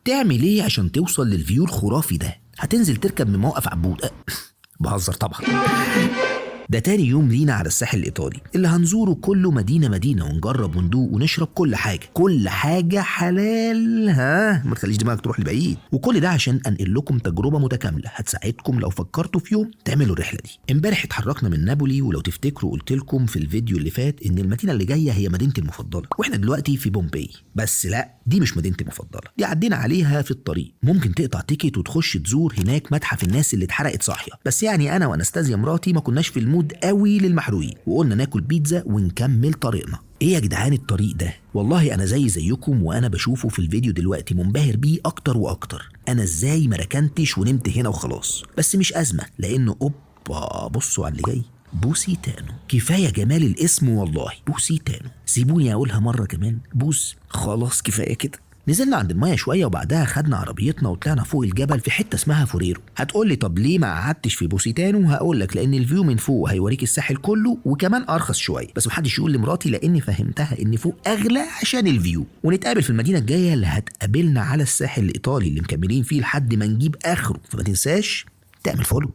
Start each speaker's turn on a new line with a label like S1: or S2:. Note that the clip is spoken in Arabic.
S1: تعمل ايه عشان توصل للفيو الخرافي ده؟ هتنزل تركب من موقف عبود بهزر طبعا. ده تاني يوم لينا على الساحل الإيطالي اللي هنزوره كله مدينة مدينة، ونجرب وندوق ونشرب كل حاجة حلال، ما تخليش دماغك تروح لبعيد. وكل ده عشان أنقل لكم تجربة متكاملة هتساعدكم لو فكرتوا في يوم تعملوا الرحلة دي. امبارح اتحركنا من نابولي، ولو تفتكروا قلت لكم في الفيديو اللي فات إن المدينة اللي جاية هي مدينتي المفضلة، واحنا دلوقتي في بومباي. بس لا، دي مش مدينتي المفضلة، دي عدينا عليها في الطريق. ممكن تقطع تيكت وتخش تزور هناك متحف الناس اللي اتحرقت صاحية، بس يعني أنا وأنستازيا مراتي ما كناش في المود قوي للمحروقين، وقلنا ناكل بيتزا ونكمل طريقنا. ايه يا جدعان الطريق ده؟ والله انا زيكم، وانا بشوفه في الفيديو دلوقتي منبهر بيه اكتر واكتر. انا ازاي ما ركنتش ونمت هنا وخلاص؟ بس مش ازمه، لانه اوبا بصوا على اللي جاي. بوسيتانو. كفايه جمال الاسم والله، بوسيتانو. سيبوني اقولها مره كمان، بوس. خلاص كفايه كده. نزلنا عند المايه شويه، وبعدها خدنا عربيتنا وطلعنا فوق الجبل في حته اسمها فوريرو. هتقولي طب ليه ما قعدتش في بوسيتانو؟ هقولك لان الفيو من فوق هيوريك الساحل كله، وكمان ارخص شويه. بس محدش يقول لمراتي، لاني فهمتها ان فوق اغلى عشان الفيو. ونتقابل في المدينه الجايه اللي هتقابلنا على الساحل الايطالي اللي مكملين فيه لحد ما نجيب اخره. فما تنساش تعمل فولو.